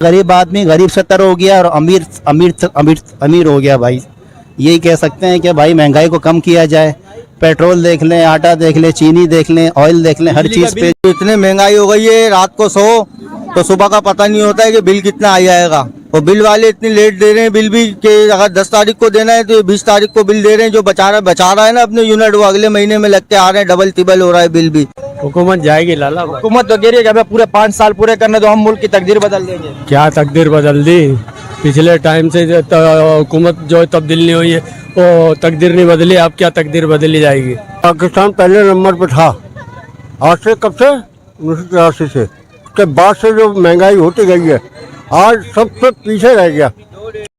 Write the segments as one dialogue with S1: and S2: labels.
S1: गरीब आदमी गरीब से तर हो गया और अमीर अमीर अमीर अमीर हो गया भाई। यही कह सकते हैं कि भाई महंगाई को कम किया जाए। पेट्रोल देख लें, आटा देख लें, चीनी देख लें, ऑयल देख लें, हर चीज़ पे
S2: इतनी महंगाई हो गई है, रात को सो तो सुबह का पता नहीं होता है कि बिल कितना आ जाएगा। और बिल वाले इतनी लेट दे रहे हैं बिल भी कि अगर 10 तारीख को देना है तो 20 तारीख को बिल दे रहे हैं। जो बचा रहा है ना अपने यूनिट, वो अगले महीने में लग के आ रहे हैं, डबल तिबल हो रहा है बिल भी।
S3: हुकूमत जाएगी लाला भाई।
S2: हुकूमत तो कह रही है कि हमें पूरे 5 साल पूरे करने दो, हम मुल्क की तकदीर बदल देंगे।
S3: क्या तकदीर बदल दी? पिछले टाइम से हुकूमत जो तब्दील नहीं हुई है वो तकदीर नहीं बदली, अब क्या तकदीर बदली जाएगी?
S4: पाकिस्तान पहले नंबर पे था, आज से कब से 1983 से, उसके बाद से जो महंगाई होती गई है आज सबसे पीछे रह गया।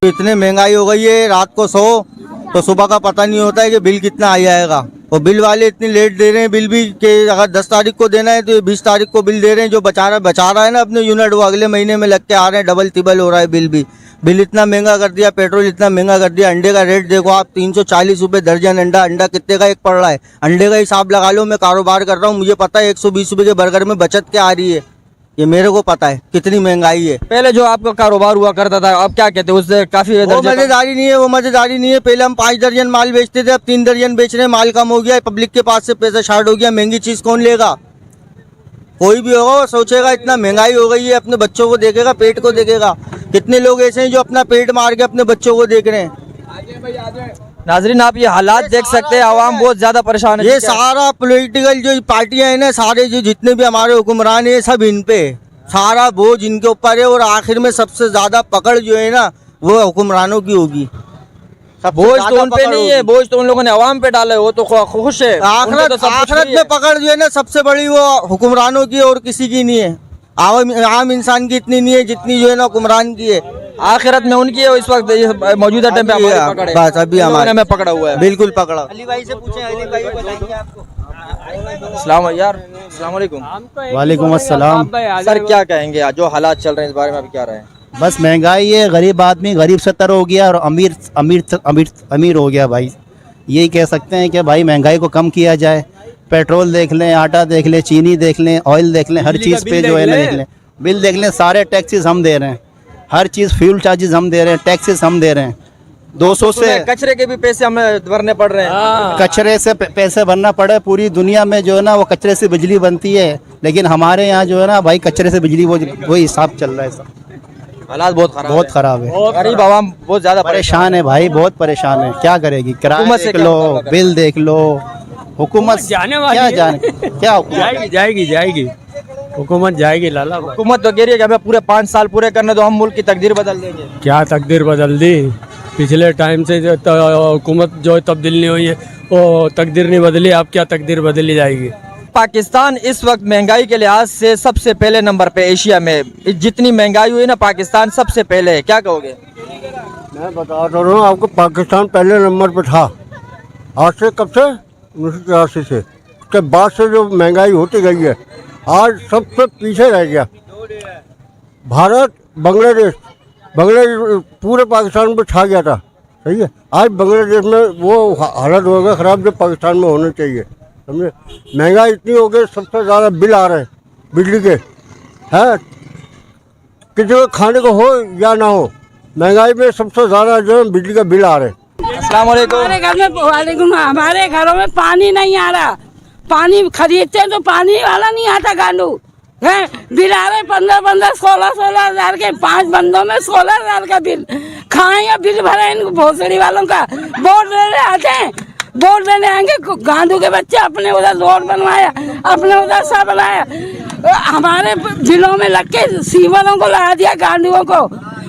S2: इतनी महंगाई हो गई है, रात को सो तो सुबह का पता नहीं होता है कि बिल कितना आ जाएगा। और बिल वाले इतनी लेट दे रहे हैं बिल भी कि अगर 10 तारीख को देना है तो 20 तारीख को बिल दे रहे हैं। जो बचा रहा है ना अपने यूनिट, वो अगले महीने में लग के आ रहे हैं, डबल तिबल हो रहा है बिल भी। बिल इतना महंगा कर दिया, पेट्रोल इतना महंगा कर दिया। अंडे का रेट देखो आप, 340 रुपये दर्जन अंडा। अंडा कितने का एक पड़ रहा है? अंडे का हिसाब लगा लो। मैं कारोबार कर रहा हूँ, मुझे पता है 120 रुपये के बर्गर में बचत क्या आ रही है, ये मेरे को पता है कितनी महंगाई है।
S5: पहले जो आपका कारोबार हुआ करता था, अब क्या कहते हैं उससे काफी
S2: वो मजेदारी नहीं है, वो मजेदारी नहीं है। पहले हम 5 दर्जन माल बेचते थे, अब 3 दर्जन बेच रहे हैं। माल कम हो गया, पब्लिक के पास से पैसा शार्ट हो गया। महंगी चीज कौन लेगा? कोई भी होगा वो सोचेगा इतना महंगाई हो गई है, अपने बच्चों को देखेगा, पेट को देखेगा। कितने लोग ऐसे हैं जो अपना पेट मार के अपने बच्चों को देख रहे हैं।
S5: नाजरीन आप ये हालात देख सकते हैं, आवाम बहुत ज्यादा परेशान है।
S2: ये सारा पॉलिटिकल जो पार्टियां हैं ना, सारे जो जितने भी हमारे हुक्मरान है, सब इन पे सारा बोझ इनके ऊपर है। और आखिर में सबसे ज्यादा पकड़ जो है ना वो हुक्मरानों की होगी।
S5: बोझ तो उन पे नहीं है, बोझ तो उन लोगों ने आवाम पे डाला है, वो तो खुश है।
S2: आखिरत में पकड़ जो है ना सबसे बड़ी वो हुक्मरानों की, और किसी की नहीं है। आम इंसान की इतनी नहीं है जितनी जो है ना हुक्मरान की है।
S5: आखिरत में उनकी है इस वक्त, मौजूदा टाइम पे हमारे पकड़ है।
S2: बस अभी हमारे
S5: में पकड़ा हुआ है,
S2: बिल्कुल पकड़ा। अली भाई से पूछें, अली भाई बताएंगे आपको।
S5: अस्सलाम वालेकुम।
S1: वालेकुम अस्सलाम।
S5: सर क्या कहेंगे, जो हालात चल रहे हैं इस बारे में अभी क्या रहे हैं?
S1: बस महंगाई है, गरीब आदमी गरीब से तर हो गया और अमीर अमीर अमीर अमीर हो गया भाई। यही कह सकते हैं कि भाई महंगाई को कम किया जाए। पेट्रोल देख लें, आटा देख लें, चीनी देख लें, ऑयल देख लें, हर चीज़ पे जो है ना देख लें, बिल देख लें। सारे टैक्सेस हम दे रहे हैं, हर चीज़ फ्यूल चार्जेस हम दे रहे हैं, टैक्सेस हम दे रहे हैं। 200 से
S5: कचरे के भी पैसे हमें भरने पड़ रहे हैं।
S1: कचरे से पैसे भरना पड़े। पूरी दुनिया में जो है ना वो कचरे से बिजली बनती है, लेकिन हमारे यहाँ जो है ना भाई कचरे से बिजली वही हिसाब चल रहा है। सब
S5: हालात बहुत
S1: खराब है।
S5: गरीब आवाम बहुत ज्यादा
S1: परेशान है भाई, बहुत परेशान है। क्या करेगी? किराया देख लो, बिल देख लो। हुकूमत क्या
S3: जाएगी हुकूमत जाएगी लाला भाई।
S5: हुकूमत तो कह रही है कि हमें पूरे 5 साल पूरे करने दो, हम मुल्क की तकदीर बदल देंगे।
S3: क्या तकदीर बदल दी? पिछले टाइम से हुकूमत जो तब्दील नहीं हुई है वो तकदीर नहीं बदली, अब क्या तकदीर बदली जाएगी?
S5: पाकिस्तान इस वक्त महंगाई के लिहाज से सबसे पहले नंबर पे एशिया में। जितनी महंगाई हुई ना, पाकिस्तान सबसे पहले है। क्या कहोगे?
S4: मैं बता रहा हूँ आपको, पाकिस्तान पहले नंबर पे था, आज से कब से 1983 से, उसके बाद से जो महंगाई होती गई है आज सबसे पीछे रह गया। भारत बांग्लादेश पूरे पाकिस्तान पर छा गया था, सही है। आज बांग्लादेश में वो हालत हो गया ख़राब जो पाकिस्तान में होने चाहिए, समझे। महंगाई इतनी हो गई, सबसे ज़्यादा बिल आ रहे हैं बिजली के, है किसी को खाने को हो या ना हो, महंगाई में सबसे ज़्यादा जो है बिजली का बिल आ रहे हैं।
S5: अस्सलाम वालेकुम।
S6: हमारे घरों में पानी नहीं आ रहा, पानी खरीदते तो पानी वाला नहीं आता। गांडू है बिल आ रहे 15-15, 16-16 हज़ार के। 5 बंदों में 16 हज़ार का बिल। खाएं या बिल भरे इन भोसड़ी वालों का। वोट देने आते हैं, वोट देने आएंगे गांडू के बच्चे। अपने उधर रोड बनवाया, अपने उधर सा बनाया, हमारे जिलों में लग के सीवरों को लगा दिया गांडुओं को।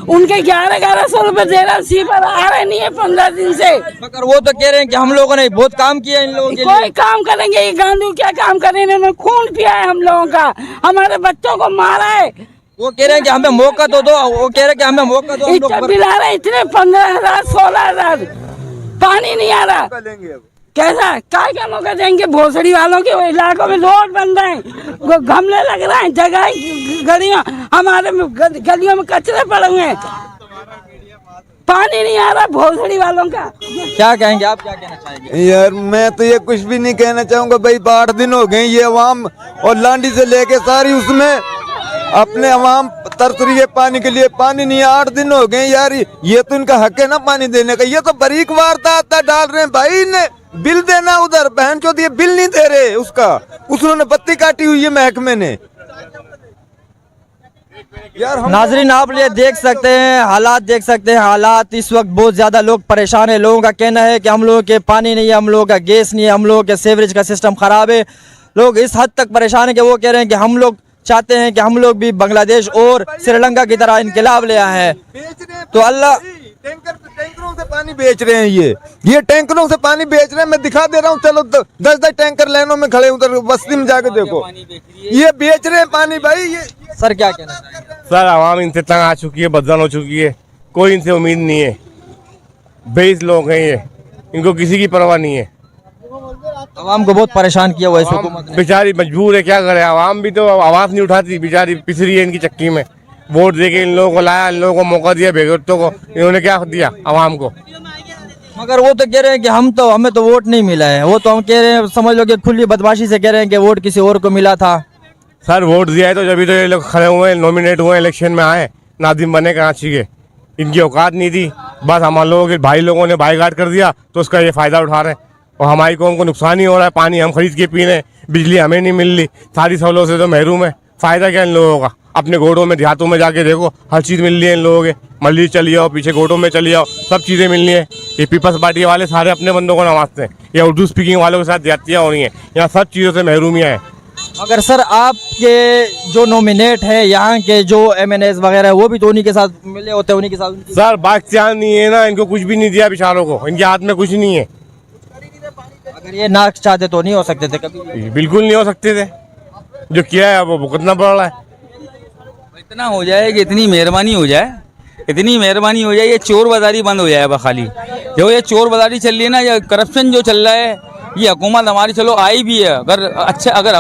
S6: उनके 1100 रुपए दे रहा, सीवर आ रहे नहीं है 15 दिन से।
S5: मगर वो तो कह रहे हैं कि हम लोगों ने बहुत काम किया इन लोगों के लिए।
S6: कोई काम करेंगे, ये गांडू क्या काम करें? इन्होंने खून पिया है हम लोगों का, हमारे बच्चों को मारा है।
S5: वो कह रहे हैं कि हमें मौका तो दो, वो कह रहे हैं कि हमें मौका दो।
S6: इतना बिल आ रहा है, इतने 15,000, 16,000, पानी नहीं आ रहा। कैसा क्या मौका देंगे भोसड़ी वालों के? इलाकों में रोड बन रहे हैं, गमले लग रहे हैं, जगह गलियों, हमारे गलियों में कचरे पड़े हुए हैं, पानी नहीं आ रहा भोसड़ी वालों का।
S5: क्या कहेंगे आप, क्या कहना चाहेंगे?
S7: यार मैं तो ये कुछ भी नहीं कहना चाहूँगा भाई। 8 दिन हो गए ये अवाम और लांडी से लेके सारी उसमें अपने अवाम तरस रही है पानी के लिए, पानी नहीं है, 8 दिन हो गए यार। ये तो इनका हक है ना पानी देने का। ये तो बारीक वारदात डाल रहे हैं भाई ने, बिल देना उधर, बहन चोद ये बिल नहीं दे रहे उसका, उसने बत्ती काटी हुई है महकमे ने यार।
S5: नाजरीन आप ये देख सकते हैं, हालात देख सकते हैं, हालात इस वक्त बहुत ज़्यादा लोग परेशान है। लोगों का कहना है कि हम लोगों के पानी नहीं है, हम लोगों का गैस नहीं है, हम लोगों के सीवरेज का सिस्टम ख़राब है। लोग इस हद तक परेशान है कि वो कह रहे हैं कि हम लोग चाहते हैं कि हम लोग भी बांग्लादेश और श्रीलंका की तरह इनकलाब ले आए हैं। तो अल्लाह
S7: टैंकरों से पानी बेच रहे हैं, ये टैंकरों से पानी बेच रहे हैं। मैं दिखा दे रहा हूँ, चलो 10-10 टैंकर लाइनों में खड़े, उधर बस्ती में जाके देखो, ये बेच रहे हैं पानी भाई। ये
S5: सर क्या कहना चाहिए?
S8: सर आवाम इनसे तंग आ चुकी है, बदनाम हो चुकी है, कोई इनसे उम्मीद नहीं है। 22 लोग हैं ये, इनको किसी की परवाह नहीं है।
S5: आवाम को बहुत परेशान किया हुआ है इस हुकूमत ने।
S8: बेचारी मजबूर है, क्या करे। आवाम भी तो आवाज नहीं उठाती, बेचारी पिस रही है इनकी चक्की में। वोट देके इन लोगों को लाया, इन लोगों को मौका दिया, बेगुतों को इन्होंने क्या दिया आवाम को।
S5: मगर वो तो कह रहे हैं कि हमें तो वोट नहीं मिला है। वो तो हम कह रहे हैं, समझ लो कि खुली बदमाशी से कह रहे हैं कि वोट किसी और को मिला था।
S8: सर वोट दिया है तो जब तो ये लोग खड़े हुए हैं, नॉमिनेट हुए, इलेक्शन में आए, नादिम बने कराची के। इनकी औकात नहीं थी, बस हम लोगों के भाई लोगों ने बाईकाट कर दिया तो उसका ये फ़ायदा उठा रहे हैं। और हमारी कौम को नुकसान ही हो रहा है। पानी हम खरीद के पी रहे हैं, बिजली हमें नहीं मिल रही, सारी सहूलतों से तो महरूम है। फ़ायदा क्या इन लोगों का? अपने गोडों में, देहातों में जाके देखो, हर चीज़ मिल रही है इन लोगों के। मल्ली चली जाओ, पीछे गोडों में चली जाओ, सब चीज़ें मिल रही है। ये पीपल्स पार्टी वाले सारे अपने बंदों को नवाजते हैं, या उर्दू स्पीकिंग वालों के साथ ज्यादतियाँ हो रही हैं। यहाँ सब चीज़ों से महरूमियाँ हैं।
S5: मगर सर आपके जो नॉमिनेट है यहाँ के, जो MNAs वगैरह, वो भी तो उन्हीं के साथ मिले होते हैं, उन्हीं के साथ।
S8: सर बाख्तियार नहीं है ना, इनको कुछ भी नहीं दिया बेचारों को, इनके हाथ में कुछ नहीं है।
S5: अगर ये ना चाहते तो नहीं हो सकते थे कभी?
S8: बिल्कुल नहीं हो सकते थे, जो किया है वो भुगतना पड़ रहा है।
S9: इतना हो जाए कि इतनी मेहरबानी हो जाए, इतनी मेहरबानी हो जाए, ये चोर बाजारी बंद हो जाए। बस खाली जो ये चोर बाजारी चल रही है ना, ये करप्शन जो चल रहा है, ये हुकूमत हमारी चलो आई भी है, अगर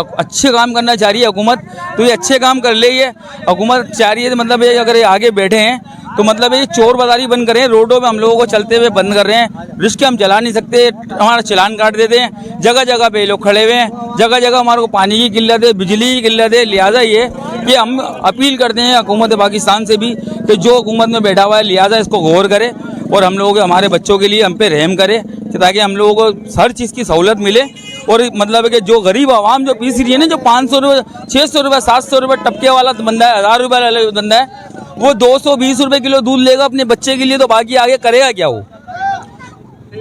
S9: अच्छे काम करना चाह रही है हुकूमत तो ये अच्छे काम कर ले। ये हुकूमत चाह रही है मतलब ये अगर ये आगे बैठे हैं तो मतलब ये चोर बाजारी बंद कर रहे हैं। रोडों पे हम लोगों को चलते हुए बंद कर रहे हैं, रिक्शे हम चला नहीं सकते, हमारा चालान काट देते हैं। जगह जगह पे लोग खड़े हुए हैं, जगह जगह हमारे को पानी की किल्लत है, बिजली की किल्लत है। लिहाजा ये कि हम अपील करते हैं हुकूमत पाकिस्तान से भी कि जो हुकूमत में बैठा हुआ है लिहाजा इसको गौर करे और हम लोगों के, हमारे बच्चों के लिए हम पे रहम करे, ताकि हम लोगों को हर चीज़ की सहूलत मिले। और मतलब है कि जो गरीब आवाम जो पीस रही है ना, जो 500 रुपये, 600 रुपये, 700 रुपये टपके वाला बंदा है, 1000 रुपये वाला बंदा है, वो 220 रुपये किलो दूध लेगा अपने बच्चे के लिए, तो बाकी आगे करेगा क्या? वो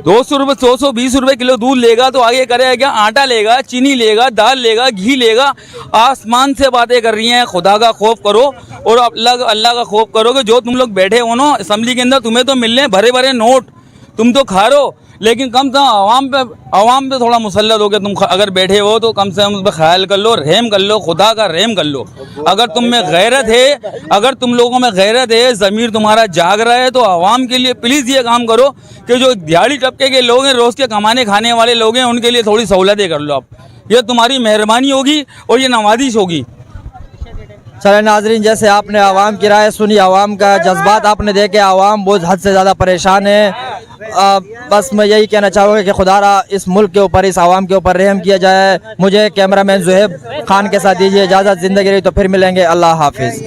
S9: 220 रुपये किलो दूध लेगा तो आगे करेगा क्या? आटा लेगा, चीनी लेगा, दाल लेगा, घी लेगा। आसमान से बातें कर रही हैं। खुदा का खौफ करो और अल्लाह का खौफ करो कि जो तुम लोग बैठे हो ना असम्बली के अंदर, तुम्हें तो मिल रहे हैं भरे भरे नोट, तुम तो खा रहे हो, लेकिन कम से कम आवाम पे थोड़ा मुसल्लत हो गया। तुम अगर बैठे हो तो कम से कम उस पर ख्याल कर लो, रहम कर लो, खुदा का रहम कर लो। अगर तुम में गैरत है, अगर तुम लोगों में गैरत है, ज़मीर तुम्हारा जाग रहा है, तो आवाम के लिए प्लीज़ ये काम करो कि जो दिहाड़ी तबके के लोग हैं, रोज़ के कमाने खाने वाले लोग हैं, उनके लिए थोड़ी सहूलतें कर लो आप। ये तुम्हारी मेहरबानी होगी और ये नवाजिश होगी।
S5: चले नाजरीन, जैसे आपने आवाम की राय सुनी, आवाम का जज्बात आपने देखे, आवाम बहुत हद से ज़्यादा परेशान है। बस मैं यही कहना चाहूँगा कि खुदारा इस मुल्क के ऊपर, इस आवाम के ऊपर रहम किया जाए। मुझे कैमरामैन ज़ुहैब खान के साथ दीजिए इजाज़त। ज़िंदगी रही तो फिर मिलेंगे। अल्लाह हाफिज़।